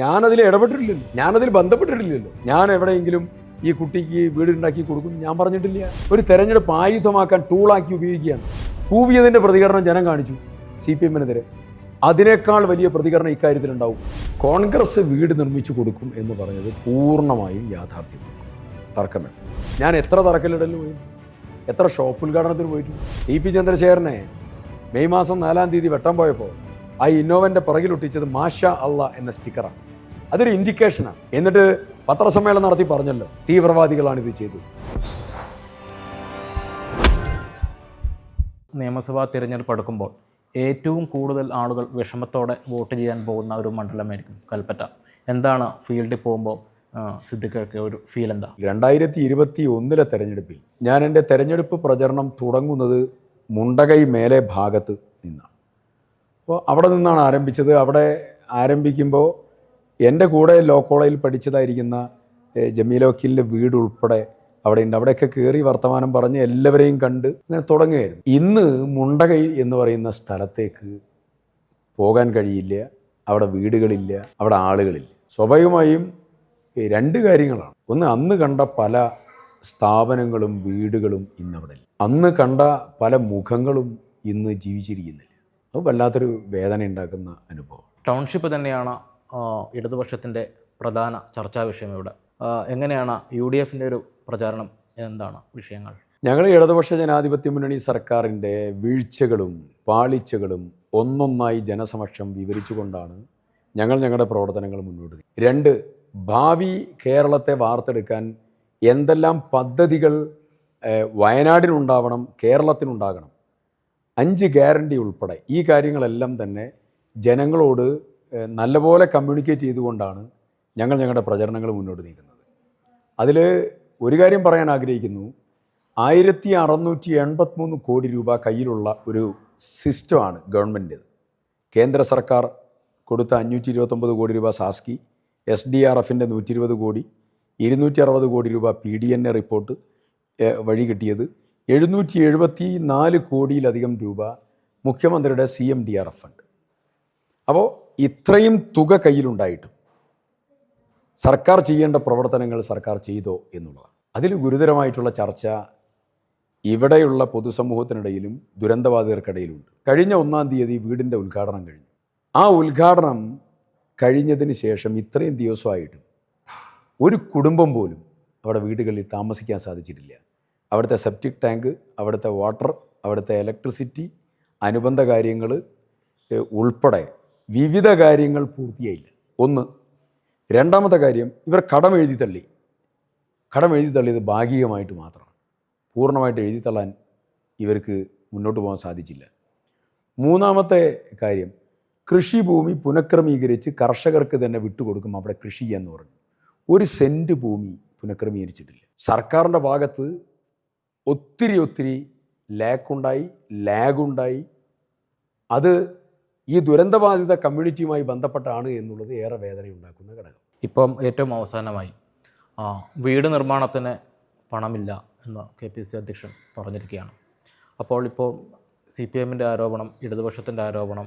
ഞാനതിൽ ഇടപെട്ടിട്ടില്ലല്ലോ, ഞാനതിൽ ബന്ധപ്പെട്ടിട്ടില്ലല്ലോ. ഞാൻ എവിടെയെങ്കിലും ഈ കുട്ടിക്ക് വീടുണ്ടാക്കി കൊടുക്കും ഞാൻ പറഞ്ഞിട്ടില്ല. ഒരു തെരഞ്ഞെടുപ്പ് ആയുധമാക്കാൻ ടൂളാക്കി ഉപയോഗിക്കുകയാണ്. കൂവിയതിൻ്റെ പ്രതികരണം ജനം കാണിച്ചു CPM-നെതിരെ. അതിനേക്കാൾ വലിയ പ്രതികരണം ഇക്കാര്യത്തിലുണ്ടാവും. കോൺഗ്രസ് വീട് നിർമ്മിച്ചു കൊടുക്കും എന്ന് പറഞ്ഞത് പൂർണ്ണമായും യാഥാർത്ഥ്യമാണ്. തർക്കം വേണം. ഞാൻ എത്ര തറക്കല്ലിടലിന് പോയി, എത്ര ഷോപ്പ് ഉദ്ഘാടനത്തിന് പോയിട്ടുണ്ട്. TP ചന്ദ്രശേഖരനെ മെയ് മാസം 4-ാം തീയതി വെട്ടാൻ പോയപ്പോൾ ആ ഇന്നോവൻ്റെ പുറകിലൊട്ടിച്ചത് മാഷാ അള്ളാ എന്ന സ്റ്റിക്കറാണ്. അതൊരു ഇൻഡിക്കേഷനാണ്. എന്നിട്ട് പത്രസമ്മേളനം നടത്തി പറഞ്ഞല്ലോ, തീവ്രവാദികളാണ് ഇത് ചെയ്തത്. നിയമസഭാ തിരഞ്ഞെടുപ്പ് അടുക്കുമ്പോൾ ഏറ്റവും കൂടുതൽ ആളുകൾ വിഷമത്തോടെ വോട്ട് ചെയ്യാൻ പോകുന്ന ഒരു മണ്ഡലമായിരിക്കും കൽപ്പറ്റ. എന്താണ് ഫീൽഡിൽ പോകുമ്പോൾ സിദ്ദിഖൊക്കെ ഒരു ഫീൽ എന്താ? 2021 തെരഞ്ഞെടുപ്പിൽ ഞാൻ എൻ്റെ തെരഞ്ഞെടുപ്പ് പ്രചരണം തുടങ്ങുന്നത് മുണ്ടകൈ മേലെ ഭാഗത്ത് നിന്നാണ്. അപ്പോൾ അവിടെ നിന്നാണ് ആരംഭിച്ചത്. അവിടെ ആരംഭിക്കുമ്പോൾ എൻ്റെ കൂടെ ലോ കോളേജിൽ പഠിച്ചതായിരിക്കുന്ന ജമീല വക്കീലിൻ്റെ വീട് ഉൾപ്പെടെ അവിടെ ഉണ്ട്. അവിടെയൊക്കെ കയറി വർത്തമാനം പറഞ്ഞ് എല്ലാവരെയും കണ്ട് അങ്ങനെ തുടങ്ങുകയായിരുന്നു. ഇന്ന് മുണ്ടകൈ എന്ന് പറയുന്ന സ്ഥലത്തേക്ക് പോകാൻ കഴിയില്ല. അവിടെ വീടുകളില്ല, അവിടെ ആളുകളില്ല. സ്വാഭാവികമായും രണ്ട് കാര്യങ്ങളാണ്. ഒന്ന്, അന്ന് കണ്ട പല സ്ഥാപനങ്ങളും വീടുകളും ഇന്നവിടെ ഇല്ല. അന്ന് കണ്ട പല മുഖങ്ങളും ഇന്ന് ജീവിച്ചിരിക്കുന്നില്ല. അത് വല്ലാത്തൊരു വേദന ഉണ്ടാക്കുന്ന അനുഭവം. ടൗൺഷിപ്പ് തന്നെയാണ് ഇടതുപക്ഷത്തിൻ്റെ പ്രധാന ചർച്ചാ വിഷയം. ഇവിടെ എങ്ങനെയാണ് UDF-ൻ്റെ ഒരു പ്രചാരണം? എന്താണ് വിഷയങ്ങൾ? ഞങ്ങൾ ഇടതുപക്ഷ ജനാധിപത്യ മുന്നണി സർക്കാരിൻ്റെ വീഴ്ചകളും പാളിച്ചകളും ഒന്നൊന്നായി ജനസമക്ഷം വിവരിച്ചുകൊണ്ടാണ് ഞങ്ങളുടെ പ്രവർത്തനങ്ങൾ മുന്നോട്ട് നീങ്ങുന്നത്. 2, ഭാവി കേരളത്തെ വാർത്തെടുക്കാൻ എന്തെല്ലാം പദ്ധതികൾ വയനാടിനുണ്ടാവണം, കേരളത്തിനുണ്ടാകണം, 5 ഗ്യാരണ്ടി ഉൾപ്പെടെ ഈ കാര്യങ്ങളെല്ലാം തന്നെ ജനങ്ങളോട് നല്ലപോലെ കമ്മ്യൂണിക്കേറ്റ് ചെയ്തുകൊണ്ടാണ് ഞങ്ങളുടെ പ്രചരണങ്ങൾ മുന്നോട്ട് നീക്കുന്നത്. അതിൽ ഒരു കാര്യം പറയാൻ ആഗ്രഹിക്കുന്നു. 1683 കോടി രൂപ കയ്യിലുള്ള ഒരു സിസ്റ്റമാണ് ഗവൺമെൻറ്. കേന്ദ്ര സർക്കാർ കൊടുത്ത 529 കോടി രൂപ സാസ്കി, SDRF-ൻ്റെ 120 കോടി, 260 കോടി രൂപ PDNA റിപ്പോർട്ട് വഴി കിട്ടിയത്, 774 കോടിയിലധികം രൂപ മുഖ്യമന്ത്രിയുടെ CMDRF ഫണ്ട്. അപ്പോൾ ഇത്രയും തുക കയ്യിലുണ്ടായിട്ടും സർക്കാർ ചെയ്യേണ്ട പ്രവർത്തനങ്ങൾ സർക്കാർ ചെയ്തോ എന്നുള്ളതാണ്. അതിൽ ഗുരുതരമായിട്ടുള്ള ചർച്ച ഇവിടെയുള്ള പൊതുസമൂഹത്തിനിടയിലും ദുരന്തബാധിതർക്കിടയിലുണ്ട്. കഴിഞ്ഞ 1-ാം തീയതി വീടിൻ്റെ ഉദ്ഘാടനം കഴിഞ്ഞു. ആ ഉദ്ഘാടനം കഴിഞ്ഞതിന് ശേഷം ഇത്രയും ദിവസമായിട്ടും ഒരു കുടുംബം പോലും അവിടെ വീടുകളിൽ താമസിക്കാൻ സാധിച്ചിട്ടില്ല. അവിടുത്തെ സെപ്റ്റിക് ടാങ്ക്, അവിടുത്തെ വാട്ടർ, അവിടുത്തെ ഇലക്ട്രിസിറ്റി, അനുബന്ധ കാര്യങ്ങൾ ഉൾപ്പെടെ വിവിധ കാര്യങ്ങൾ പൂർത്തിയായില്ല. 1. രണ്ടാമത്തെ കാര്യം, ഇവർ കടം എഴുതി തള്ളിയത് ഭാഗികമായിട്ട് മാത്രമാണ്. പൂർണ്ണമായിട്ട് എഴുതി തള്ളാൻ ഇവർക്ക് മുന്നോട്ട് പോകാൻ സാധിച്ചില്ല. 3-ാമത്തെ കാര്യം, കൃഷിഭൂമി പുനഃക്രമീകരിച്ച് കർഷകർക്ക് തന്നെ വിട്ടുകൊടുക്കും, അവിടെ കൃഷി എന്ന് പറഞ്ഞു. 1 സെൻറ്റ് ഭൂമി പുനഃക്രമീകരിച്ചിട്ടില്ല. സർക്കാരിൻ്റെ ഭാഗത്ത് ഒത്തിരി ലാഗുണ്ടായി. അത് ഈ ദുരന്തബാധിത കമ്മ്യൂണിറ്റിയുമായി ബന്ധപ്പെട്ടാണ് എന്നുള്ളത് ഏറെ വേദനയുണ്ടാക്കുന്ന ഘടകം. ഇപ്പം ഏറ്റവും അവസാനമായി വീട് നിർമ്മാണത്തിന് പണമില്ല എന്ന് KPC അധ്യക്ഷൻ പറഞ്ഞിരിക്കുകയാണ്. അപ്പോൾ ഇപ്പോൾ CPM-ൻ്റെ ആരോപണം, ഇടതുപക്ഷത്തിൻ്റെ ആരോപണം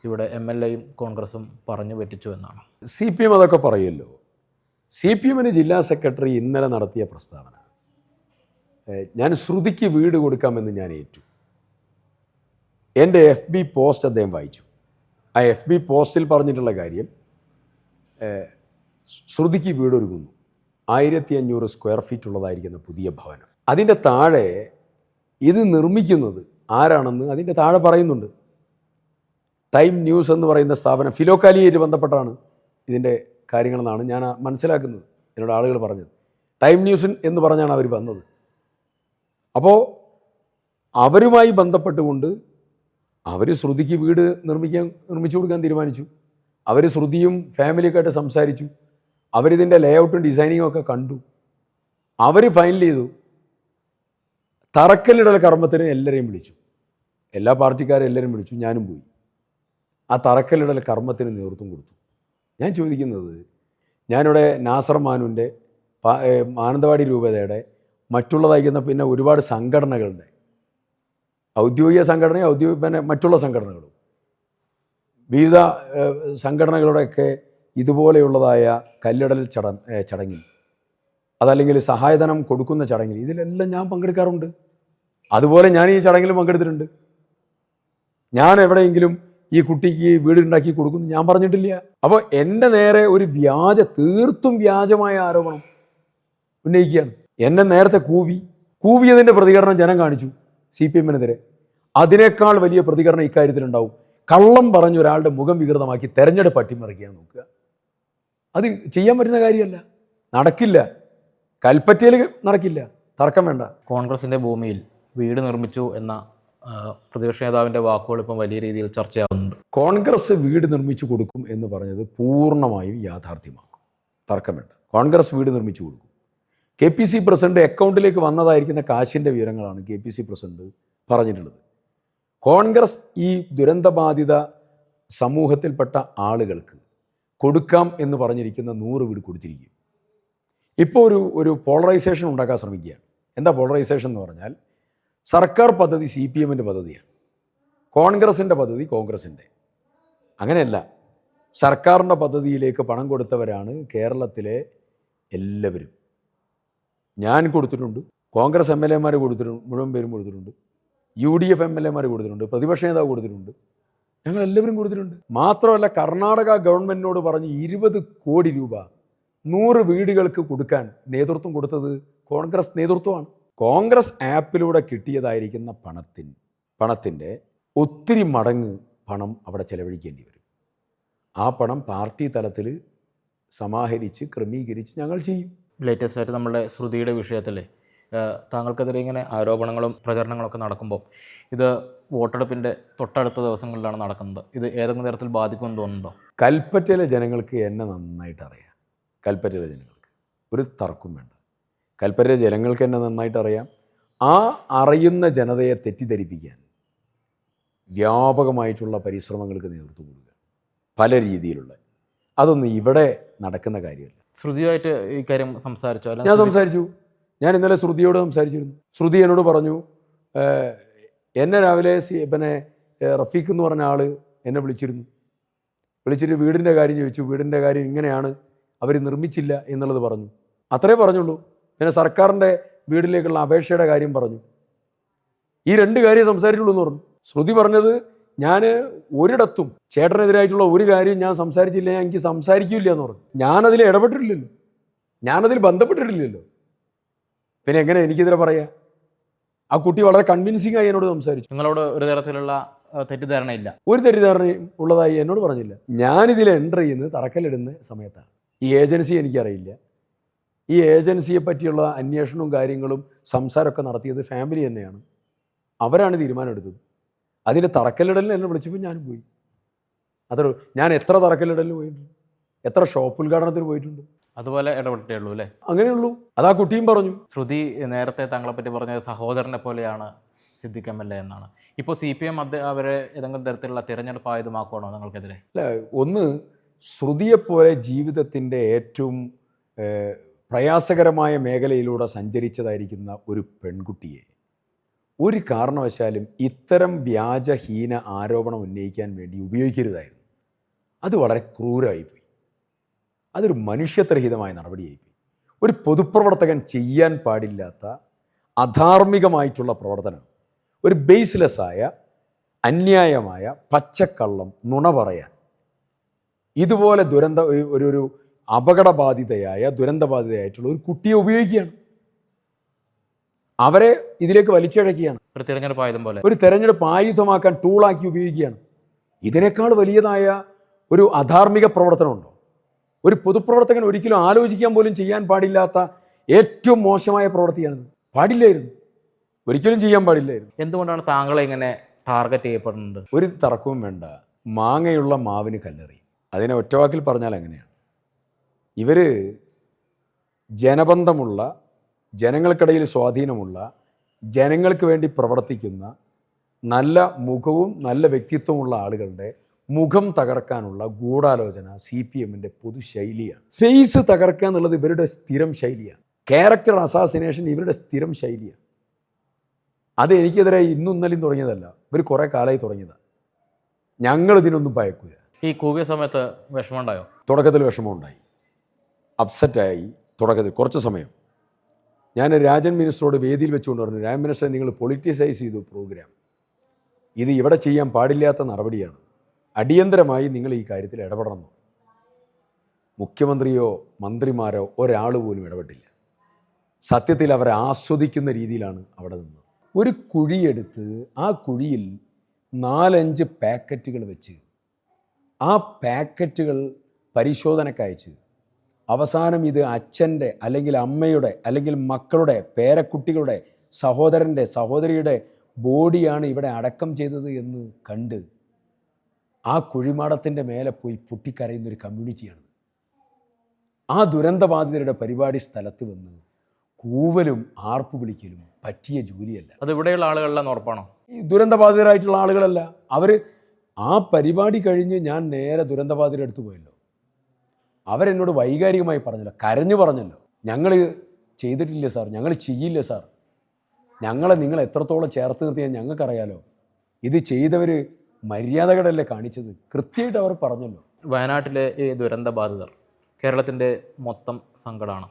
ഇവിടെ MLA-യും കോൺഗ്രസും പറഞ്ഞു പറ്റിച്ചു എന്നാണ്. CPM അതൊക്കെ പറയുമല്ലോ. CPM-ന് ജില്ലാ സെക്രട്ടറി ഇന്നലെ നടത്തിയ പ്രസ്താവന, ഞാൻ ശ്രുതിക്ക് വീട് കൊടുക്കാമെന്ന് ഞാൻ ഏറ്റു. എൻ്റെ FB പോസ്റ്റ് അദ്ദേഹം വായിച്ചു. ആ FB പോസ്റ്റിൽ പറഞ്ഞിട്ടുള്ള കാര്യം, ശ്രുതിക്ക് വീടൊരുങ്ങുന്നു, 1500 സ്ക്വയർ ഫീറ്റ് ഉള്ളതായിരിക്കുന്ന പുതിയ ഭവനം. അതിൻ്റെ താഴെ ഇത് നിർമ്മിക്കുന്നത് ആരാണെന്ന് അതിൻ്റെ താഴെ പറയുന്നുണ്ട്. ടൈം ന്യൂസ് എന്ന് പറയുന്ന സ്ഥാപനം ഫിലോക്കാലിയായിട്ട് ബന്ധപ്പെട്ടാണ് ഇതിൻ്റെ കാര്യങ്ങളെന്നാണ് ഞാൻ മനസ്സിലാക്കുന്നത്. എന്നോട് ആളുകൾ പറഞ്ഞത് ടൈം ന്യൂസ് എന്ന് പറഞ്ഞാണ് അവർ വന്നത്. അപ്പോൾ അവരുമായി ബന്ധപ്പെട്ടുകൊണ്ട് അവർ ശ്രുതിക്ക് വീട് നിർമ്മിച്ചു കൊടുക്കാൻ തീരുമാനിച്ചു. അവർ ശ്രുതിയും ഫാമിലിയൊക്കെ ആയിട്ട് സംസാരിച്ചു. അവരിതിൻ്റെ ലേഔട്ടും ഡിസൈനിങ്ങും ഒക്കെ കണ്ടു. അവർ ഫൈനൽ ചെയ്തു. തറക്കല്ലിടൽ കർമ്മത്തിന് എല്ലാവരെയും വിളിച്ചു, എല്ലാ പാർട്ടിക്കാരും എല്ലാവരും വിളിച്ചു, ഞാനും പോയി. ആ തറക്കല്ലിടൽ കർമ്മത്തിന് നേതൃത്വം കൊടുത്തു. ഞാൻ ചോദിക്കുന്നത്, ഞാനിവിടെ നാസർ മാനുവിൻ്റെ മാനന്തവാടി രൂപതയുടെ മറ്റുള്ളതായിരിക്കുന്ന പിന്നെ ഒരുപാട് സംഘടനകളുടെ ഔദ്യോഗിക സംഘടനയും പിന്നെ മറ്റുള്ള സംഘടനകളും വിവിധ സംഘടനകളുടെയൊക്കെ ഇതുപോലെയുള്ളതായ കല്ലിടൽ ചടങ്ങിൽ അതല്ലെങ്കിൽ സഹായധനം കൊടുക്കുന്ന ചടങ്ങിൽ ഇതിലെല്ലാം ഞാൻ പങ്കെടുക്കാറുണ്ട്. അതുപോലെ ഞാൻ ഈ ചടങ്ങിൽ പങ്കെടുത്തിട്ടുണ്ട്. ഞാൻ എവിടെയെങ്കിലും ഈ കുട്ടിക്ക് വീടുണ്ടാക്കി കൊടുക്കുന്നു ഞാൻ പറഞ്ഞിട്ടില്ല. അപ്പോൾ എൻ്റെ നേരെ ഒരു തീർത്തും വ്യാജമായ ആരോപണം ഉന്നയിക്കുകയാണ്. എന്നെ നേരത്തെ കൂവിയതിൻ്റെ പ്രതികരണം ജനം കാണിച്ചു CPM-നെതിരെ. അതിനേക്കാൾ വലിയ പ്രതികരണം ഇക്കാര്യത്തിലുണ്ടാവും. കള്ളം പറഞ്ഞ ഒരാളുടെ മുഖം വികൃതമാക്കി തെരഞ്ഞെടുപ്പ് അട്ടിമറിക്കാൻ നോക്കുക. അത് ചെയ്യാൻ പറ്റുന്ന കാര്യമല്ല, നടക്കില്ല. കൽപ്പറ്റയിൽ നടക്കില്ല, തർക്കം വേണ്ട. കോൺഗ്രസിൻ്റെ ഭൂമിയിൽ വീട് നിർമ്മിച്ചു എന്ന പ്രതിപക്ഷ നേതാവിൻ്റെ വാക്കുകൾ ഇപ്പം വലിയ രീതിയിൽ ചർച്ചയാവുന്നുണ്ട്. കോൺഗ്രസ് വീട് നിർമ്മിച്ചു കൊടുക്കും എന്ന് പറഞ്ഞത് പൂർണ്ണമായും യാഥാർത്ഥ്യമാക്കും, തർക്കം വേണ്ട. കോൺഗ്രസ് വീട് നിർമ്മിച്ചു കൊടുക്കും. KPC പ്രസിഡന്റ് അക്കൗണ്ടിലേക്ക് വന്നതായിരിക്കുന്ന കാശിൻ്റെ വിവരങ്ങളാണ് KPC പ്രസിഡന്റ് പറഞ്ഞിട്ടുള്ളത്. കോൺഗ്രസ് ഈ ദുരന്തബാധിത സമൂഹത്തിൽപ്പെട്ട ആളുകൾക്ക് കൊടുക്കാം എന്ന് പറഞ്ഞിരിക്കുന്ന 100 വീട് കൊടുത്തിരിക്കും. ഇപ്പോൾ ഒരു പോളറൈസേഷൻ ഉണ്ടാക്കാൻ ശ്രമിക്കുകയാണ്. എന്താ പോളറൈസേഷൻ എന്ന് പറഞ്ഞാൽ, സർക്കാർ പദ്ധതി CPM-ൻ്റെ പദ്ധതിയാണ്, കോൺഗ്രസിൻ്റെ പദ്ധതി കോൺഗ്രസിൻ്റെ. അങ്ങനെയല്ല, സർക്കാരിൻ്റെ പദ്ധതിയിലേക്ക് പണം കൊടുത്തവരാണ് കേരളത്തിലെ എല്ലാവരും. ഞാൻ കൊടുത്തിട്ടുണ്ട്, കോൺഗ്രസ് MLA-മാർ കൊടുത്തിട്ടുണ്ട്, മുഴുവൻ പേരും കൊടുത്തിട്ടുണ്ട്, UDF MLA-മാർ കൊടുത്തിട്ടുണ്ട്, പ്രതിപക്ഷ നേതാവ് കൊടുത്തിട്ടുണ്ട്, ഞങ്ങളെല്ലാവരും കൊടുത്തിട്ടുണ്ട്. മാത്രമല്ല, കർണാടക ഗവൺമെൻറ്റിനോട് പറഞ്ഞ് 20 കോടി രൂപ 100 വീടുകൾക്ക് കൊടുക്കാൻ നേതൃത്വം കൊടുത്തത് കോൺഗ്രസ് നേതൃത്വമാണ്. കോൺഗ്രസ് ആപ്പിലൂടെ കിട്ടിയതായിരിക്കുന്ന പണത്തിൻ്റെ ഒത്തിരി മടങ്ങ് പണം അവിടെ ചെലവഴിക്കേണ്ടി വരും. ആ പണം പാർട്ടി തലത്തിൽ സമാഹരിച്ച് ക്രമീകരിച്ച് ഞങ്ങൾ ചെയ്യും. ലേറ്റസ്റ്റ് ആയിട്ട് നമ്മുടെ ശ്രുതിയുടെ വിഷയത്തിൽ താങ്കൾക്കെതിരെ ഇങ്ങനെ ആരോപണങ്ങളും പ്രചരണങ്ങളൊക്കെ നടക്കുമ്പോൾ ഇത് വോട്ടെടുപ്പിൻ്റെ തൊട്ടടുത്ത ദിവസങ്ങളിലാണ് നടക്കുന്നത്. ഇത് ഏതെങ്കിലും തരത്തിൽ ബാധിക്കുമെന്ന് തോന്നുന്നുണ്ടോ? കൽപ്പറ്റയിലെ ജനങ്ങൾക്ക് എന്നെ നന്നായിട്ട് അറിയാം. കൽപ്പറ്റയിലെ ജനങ്ങൾക്ക് ഒരു തർക്കം വേണ്ട. കൽപ്പറ്റയിലെ ജനങ്ങൾക്ക് എന്നെ നന്നായിട്ട് അറിയാം. ആ അറിയുന്ന ജനതയെ തെറ്റിദ്ധരിപ്പിക്കാൻ വ്യാപകമായിട്ടുള്ള പരിശ്രമങ്ങൾക്ക് നേതൃത്വം കൊടുക്കുക, പല രീതിയിലുള്ള. അതൊന്നും ഇവിടെ നടക്കുന്ന കാര്യമല്ല. ശ്രുതിയായിട്ട് ഈ കാര്യം സംസാരിച്ചോ? ഞാൻ സംസാരിച്ചു. ഞാൻ ഇന്നലെ ശ്രുതിയോട് സംസാരിച്ചിരുന്നു. ശ്രുതി എന്നോട് പറഞ്ഞു, എന്നെ രാവിലെ റഫീഖ് എന്ന് പറഞ്ഞ ആൾ എന്നെ വിളിച്ചിട്ട് വീടിൻ്റെ കാര്യം ചോദിച്ചു. വീടിൻ്റെ കാര്യം ഇങ്ങനെയാണ്, അവർ നിർമ്മിച്ചില്ല എന്നുള്ളത് പറഞ്ഞു. അത്രേ പറഞ്ഞുള്ളൂ. പിന്നെ സർക്കാരിൻ്റെ വീട്ടിലേക്കുള്ള അപേക്ഷയുടെ കാര്യം പറഞ്ഞു. ഈ 2 കാര്യം സംസാരിച്ചുള്ളൂ എന്ന് പറഞ്ഞു. ശ്രുതി പറഞ്ഞത്, ഞാൻ ഒരിടത്തും ചേട്ടനെതിരായിട്ടുള്ള ഒരു കാര്യം ഞാൻ സംസാരിച്ചില്ല, എനിക്ക് സംസാരിക്കില്ല എന്ന് പറഞ്ഞു. ഞാനതിൽ ഇടപെട്ടിട്ടില്ലല്ലോ, ഞാനതിൽ ബന്ധപ്പെട്ടിട്ടില്ലല്ലോ. പിന്നെ എങ്ങനെ എനിക്കെതിരെ പറയാ? ആ കുട്ടി വളരെ കൺവിൻസിംഗ് ആയി എന്നോട് സംസാരിച്ചു. നിങ്ങളോട് ഒരു തരത്തിലുള്ള തെറ്റിദ്ധാരണയില്ല? ഒരു തെറ്റിദ്ധാരണയും ഉള്ളതായി എന്നോട് പറഞ്ഞില്ല. ഞാനിതിൽ എൻ്റർ ചെയ്യുന്നത് തറക്കല്ലിടുന്ന സമയത്താണ്. ഈ ഏജൻസി എനിക്കറിയില്ല. ഈ ഏജൻസിയെ പറ്റിയുള്ള അന്വേഷണവും കാര്യങ്ങളും സംസാരമൊക്കെ നടത്തിയത് ഫാമിലി തന്നെയാണ്. അവരാണ് തീരുമാനം എടുത്തത്. അതിൻ്റെ തറക്കല്ലിടലിന് എന്നെ വിളിച്ചപ്പോൾ ഞാനും പോയി. അത്ര ഞാൻ എത്ര തറക്കല്ലിടലിന് പോയിട്ടുണ്ട്, എത്ര ഷോപ്പ് ഉദ്ഘാടനത്തിന് പോയിട്ടുണ്ട്. അതുപോലെ ഇടപെട്ടേ ഉള്ളൂ അല്ലേ? അങ്ങനെയുള്ളൂ. അതാ കുട്ടിയും പറഞ്ഞു. ശ്രുതി നേരത്തെ താങ്കളെ പറ്റി പറഞ്ഞത് സഹോദരനെ പോലെയാണ് സിദ്ദിഖ് MLA എന്നാണ്. ഇപ്പോൾ CPM അവരെ ഏതെങ്കിലും തരത്തിലുള്ള തിരഞ്ഞെടുപ്പ് ആയുധമാക്കുകയാണോ നിങ്ങൾക്കെതിരെ? അല്ല, ഒന്ന്, ശ്രുതിയെപ്പോലെ ജീവിതത്തിൻ്റെ ഏറ്റവും പ്രയാസകരമായ മേഖലയിലൂടെ സഞ്ചരിച്ചതായിരിക്കുന്ന ഒരു പെൺകുട്ടിയെ ഒരു കാരണവശാലും ഇത്തരം വ്യാജഹീന ആരോപണം ഉന്നയിക്കാൻ വേണ്ടി ഉപയോഗിക്കരുതായിരുന്നു. അത് വളരെ ക്രൂരമായിപ്പോയി. അതൊരു മനുഷ്യത്വരഹിതമായ നടപടിയായിപ്പോയി. ഒരു പൊതുപ്രവർത്തകൻ ചെയ്യാൻ പാടില്ലാത്ത അധാർമികമായിട്ടുള്ള പ്രവർത്തനം, ഒരു ബേസ്ലെസ്സായ അന്യായമായ പച്ചക്കള്ളം, നുണ പറയാൻ ഇതുപോലെ ഒരു ദുരന്തബാധിതയായിട്ടുള്ള ഒരു കുട്ടിയെ ഉപയോഗിക്കുകയാണ്. അവരെ ഇതിലേക്ക് വലിച്ചിഴക്കുകയാണ്. ഒരു തിരഞ്ഞെടുപ്പ് ആയുധം പോലെ, ഒരു തെരഞ്ഞെടുപ്പ് ആയുധമാക്കാൻ ടൂളാക്കി ഉപയോഗിക്കുകയാണ്. ഇതിനേക്കാൾ വലിയതായ ഒരു അധാർമിക പ്രവർത്തനമുണ്ടോ? ഒരു പൊതുപ്രവർത്തകൻ ഒരിക്കലും ആലോചിക്കാൻ പോലും ചെയ്യാൻ പാടില്ലാത്ത ഏറ്റവും മോശമായ പ്രവൃത്തിയാണിത്. പാടില്ലായിരുന്നു, ഒരിക്കലും ചെയ്യാൻ പാടില്ലായിരുന്നു. എന്തുകൊണ്ടാണ് താങ്കളെ ഇങ്ങനെ ടാർഗറ്റ് ചെയ്യപ്പെടുന്നത്? ഒരു തർക്കവും വേണ്ട. മാങ്ങയുള്ള മാവിന് കല്ലെറി. അതിനെ ഒറ്റവാക്കിൽ പറഞ്ഞാൽ അങ്ങനെയാണ്. ഇവർ ജനബന്ധമുള്ള, ജനങ്ങൾക്കിടയിൽ സ്വാധീനമുള്ള, ജനങ്ങൾക്ക് വേണ്ടി പ്രവർത്തിക്കുന്ന, നല്ല മുഖവും നല്ല വ്യക്തിത്വമുള്ള ആളുകളുടെ മുഖം തകർക്കാനുള്ള ഗൂഢാലോചന CPM-ൻ്റെ പൊതുശൈലിയാണ്. ഫേസ് തകർക്കുക എന്നുള്ളത് ഇവരുടെ സ്ഥിരം ശൈലിയാണ്. ക്യാരക്ടർ അസാസിനേഷൻ ഇവരുടെ സ്ഥിരം ശൈലിയാണ്. അത് എനിക്കെതിരെ ഇന്നും ഇന്നലെയും തുടങ്ങിയതല്ല, ഇവർ കുറേ കാലമായി തുടങ്ങിയതാണ്. ഞങ്ങളിതിനൊന്നും ഭയക്കില്ല. ഈ കൂവിയ സമയത്ത് വിഷമമുണ്ടായോ? തുടക്കത്തിൽ വിഷമമുണ്ടായി, അപ്സെറ്റായി. തുടക്കത്തിൽ കുറച്ച് സമയം ഞാൻ രാജൻ മിനിസ്റ്ററോട് വേദിയിൽ വെച്ചുകൊണ്ട് പറഞ്ഞു, രാജൻ മിനിസ്റ്ററെ, നിങ്ങൾ പൊളിറ്റിസൈസ് ചെയ്തു പ്രോഗ്രാം. ഇത് ഇവിടെ ചെയ്യാൻ പാടില്ലാത്ത നടപടിയാണ്. അടിയന്തരമായി നിങ്ങൾ ഈ കാര്യത്തിൽ ഇടപെടണം. മുഖ്യമന്ത്രിയോ മന്ത്രിമാരോ ഒരാൾ പോലും ഇടപെട്ടില്ല. സത്യത്തിൽ അവരെ ആസ്വദിക്കുന്ന രീതിയിലാണ് അവിടെ നിന്നത്. ഒരു കുഴിയെടുത്ത് ആ കുഴിയിൽ 4-5 പാക്കറ്റുകൾ വെച്ച് ആ പാക്കറ്റുകൾ പരിശോധനക്കയച്ച് അവസാനം ഇത് അച്ഛൻ്റെ അല്ലെങ്കിൽ അമ്മയുടെ അല്ലെങ്കിൽ മക്കളുടെ പേരക്കുട്ടികളുടെ സഹോദരൻ്റെ സഹോദരിയുടെ ബോഡിയാണ് ഇവിടെ അടക്കം ചെയ്തത് എന്ന് കണ്ട് ആ കുഴിമാടത്തിൻ്റെ മേലെ പോയി പൊട്ടിക്കരയുന്നൊരു കമ്മ്യൂണിറ്റിയാണ്. ആ ദുരന്തബാധിതരുടെ പരിപാടി സ്ഥലത്ത് വന്ന് കൂവലും ആർപ്പ് വിളിക്കലും പറ്റിയ ജോലിയല്ല. അത് ഇവിടെയുള്ള ആളുകളെല്ലാം ഉറപ്പാണോ? ഈ ദുരന്തബാധിതരായിട്ടുള്ള ആളുകളല്ല. അവർ ആ പരിപാടി കഴിഞ്ഞ് ഞാൻ നേരെ ദുരന്തബാധിതരുടെ അടുത്ത് പോയല്ലോ. അവരെന്നോട് വൈകാരികമായി പറഞ്ഞല്ലോ, കരഞ്ഞു പറഞ്ഞല്ലോ, ഞങ്ങൾ ചെയ്തിട്ടില്ല സാർ, ഞങ്ങൾ ചെയ്യില്ല സാർ, ഞങ്ങളെ നിങ്ങൾ എത്രത്തോളം ചേർത്ത് നിർത്തിയാൽ ഞങ്ങൾക്കറിയാലോ, ഇത് ചെയ്തവർ മര്യാദകളല്ലേ കാണിച്ചത്, കൃത്യമായിട്ട് അവർ പറഞ്ഞല്ലോ. വയനാട്ടിലെ ഈ ദുരന്തബാധിതർ കേരളത്തിൻ്റെ മൊത്തം സങ്കടമാണ്.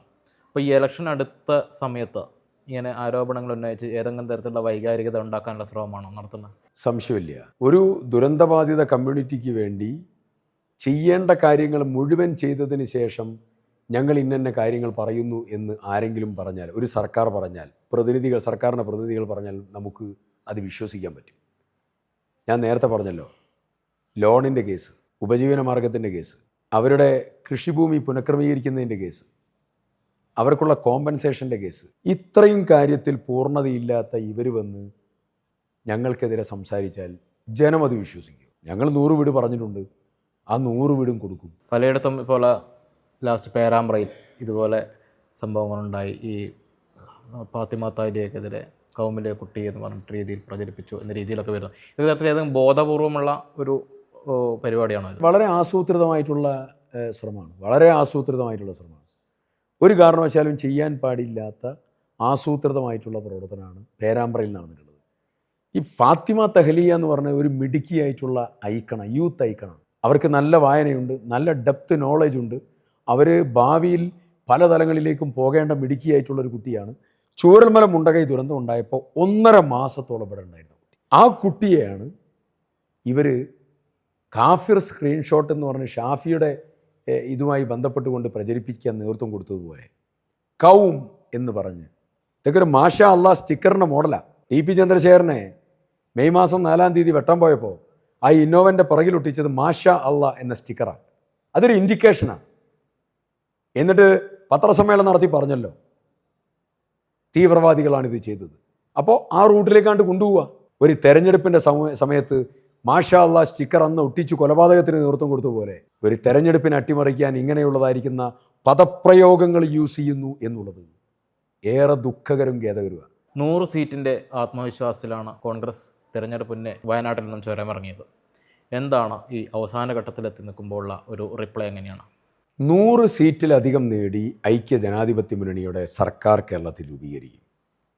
അപ്പോൾ ഈ ഇലക്ഷൻ അടുത്ത സമയത്ത് ഇങ്ങനെ ആരോപണങ്ങൾ ഉന്നയിച്ച് ഏതെങ്കിലും തരത്തിലുള്ള വൈകാരികത ഉണ്ടാക്കാനുള്ള ശ്രമമാണോ നടത്തുന്നത്? സംശയമില്ല. ഒരു ദുരന്തബാധിത കമ്മ്യൂണിറ്റിക്ക് വേണ്ടി ചെയ്യേണ്ട കാര്യങ്ങൾ മുഴുവൻ ചെയ്തതിന് ശേഷം ഞങ്ങൾ ഇന്ന കാര്യങ്ങൾ പറയുന്നു എന്ന് ആരെങ്കിലും പറഞ്ഞാൽ, ഒരു സർക്കാർ പറഞ്ഞാൽ, സർക്കാരിൻ്റെ പ്രതിനിധികൾ പറഞ്ഞാൽ നമുക്ക് അത് വിശ്വസിക്കാൻ പറ്റും. ഞാൻ നേരത്തെ പറഞ്ഞല്ലോ, ലോണിൻ്റെ കേസ്, ഉപജീവന മാർഗത്തിൻ്റെ കേസ്, അവരുടെ കൃഷിഭൂമി പുനഃക്രമീകരിക്കുന്നതിൻ്റെ കേസ്, അവർക്കുള്ള കോമ്പൻസേഷൻ്റെ കേസ്, ഇത്രയും കാര്യത്തിൽ പൂർണ്ണതയില്ലാത്ത ഇവർ വന്ന് ഞങ്ങൾക്കെതിരെ സംസാരിച്ചാൽ ജനം അത് വിശ്വസിക്കും. ഞങ്ങൾ 100 വീട് പറഞ്ഞിട്ടുണ്ട്, ആ 100 വീടും കൊടുക്കും. പലയിടത്തും ഇപ്പോൾ ലാസ്റ്റ് പേരാമ്പ്രയിൽ ഇതുപോലെ സംഭവങ്ങളുണ്ടായി. ഈ ഫാത്തിമ താലിയക്കെതിരെ കൗമിലെ കുട്ടി എന്ന് പറഞ്ഞിട്ട് രീതിയിൽ പ്രചരിപ്പിച്ചു എന്ന രീതിയിലൊക്കെ വരുന്നു. ഇത് തരത്തിൽ ഏതെങ്കിലും ബോധപൂർവമുള്ള ഒരു പരിപാടിയാണോ? വളരെ ആസൂത്രിതമായിട്ടുള്ള ശ്രമമാണ്, വളരെ ആസൂത്രിതമായിട്ടുള്ള ശ്രമമാണ്. ഒരു കാരണവശാലും ചെയ്യാൻ പാടില്ലാത്ത ആസൂത്രിതമായിട്ടുള്ള പ്രവർത്തനമാണ് പേരാമ്പ്രയിൽ നടന്നിട്ടുള്ളത്. ഈ ഫാത്തിമ തഹ്ലിയ എന്ന് പറഞ്ഞ ഒരു മിടുക്കിയായിട്ടുള്ള ഐക്കണ, യൂത്ത് ഐക്കണാണ്. അവർക്ക് നല്ല വായനയുണ്ട്, നല്ല ഡെപ്ത് നോളജ് ഉണ്ട്. അവർ ഭാവിയിൽ പല തലങ്ങളിലേക്കും പോകേണ്ട മിടുക്കിയായിട്ടുള്ളൊരു കുട്ടിയാണ്. ചൂരൽമല മുണ്ടകൈ ദുരന്തം ഉണ്ടായപ്പോൾ 1.5 മാസത്തോളം ഇവിടെ ഉണ്ടായിരുന്ന കുട്ടി. ആ കുട്ടിയെയാണ് ഇവർ കാഫിർ സ്ക്രീൻഷോട്ട് എന്ന് പറഞ്ഞ് ഷാഫിയുടെ ഇതുമായി ബന്ധപ്പെട്ടുകൊണ്ട് പ്രചരിപ്പിക്കാൻ നേതൃത്വം കൊടുത്തതുപോലെ കൗം എന്ന് പറഞ്ഞ് ഇതൊക്കെ ഒരു മാഷാ അള്ളാ സ്റ്റിക്കറിൻ്റെ മോഡലാണ്. ടി പി ചന്ദ്രശേഖരനെ മെയ് മാസം 4-ാം തീയതി വെട്ടാൻ പോയപ്പോൾ ആ ഇന്നോവൻ്റെ പുറകിലൊട്ടിച്ചത് മാഷാ അള്ളാ എന്ന സ്റ്റിക്കറാണ്. അതൊരു ഇൻഡിക്കേഷനാണ്. എന്നിട്ട് പത്രസമ്മേളനം നടത്തി പറഞ്ഞല്ലോ, തീവ്രവാദികളാണ് ഇത് ചെയ്തത്. അപ്പോൾ ആ റൂട്ടിലേക്കാണ്ട് കൊണ്ടുപോവുക. ഒരു തെരഞ്ഞെടുപ്പിൻ്റെ സമയത്ത് മാഷാ അള്ളാ സ്റ്റിക്കർ അന്ന് ഒട്ടിച്ചു കൊലപാതകത്തിന് നേതൃത്വം കൊടുത്തതുപോലെ ഒരു തെരഞ്ഞെടുപ്പിനെ അട്ടിമറിക്കാൻ ഇങ്ങനെയുള്ളതായിരിക്കുന്ന പദപ്രയോഗങ്ങൾ യൂസ് ചെയ്യുന്നു എന്നുള്ളത് ഏറെ ദുഃഖകരം ഖേദകരമാണ്. 100 സീറ്റിൻ്റെ ആത്മവിശ്വാസത്തിലാണ് കോൺഗ്രസ് തെരഞ്ഞെടുപ്പിന് വയനാട്ടിൽ നിന്നും ചുരമിറങ്ങിയത്. എന്താണ് ഈ അവസാന ഘട്ടത്തിലെത്തി നിൽക്കുമ്പോഴുള്ള ഒരു റിപ്ലൈ എങ്ങനെയാണ്? 100 സീറ്റിലധികം നേടി ഐക്യ ജനാധിപത്യ മുന്നണിയുടെ സർക്കാർ കേരളത്തിൽ രൂപീകരിക്കും.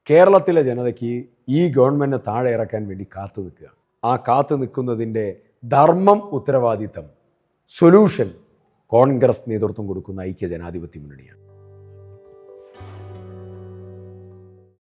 കേരളത്തിലെ ജനതയ്ക്ക് ഈ ഗവൺമെൻറ്റിനെ താഴെ ഇറക്കാൻ വേണ്ടി കാത്തു നിൽക്കുകയാണ്. ആ കാത്തു നിൽക്കുന്നതിൻ്റെ ധർമ്മം, ഉത്തരവാദിത്തം, സൊല്യൂഷൻ കോൺഗ്രസ് നേതൃത്വം കൊടുക്കുന്ന ഐക്യ ജനാധിപത്യ മുന്നണിയാണ്.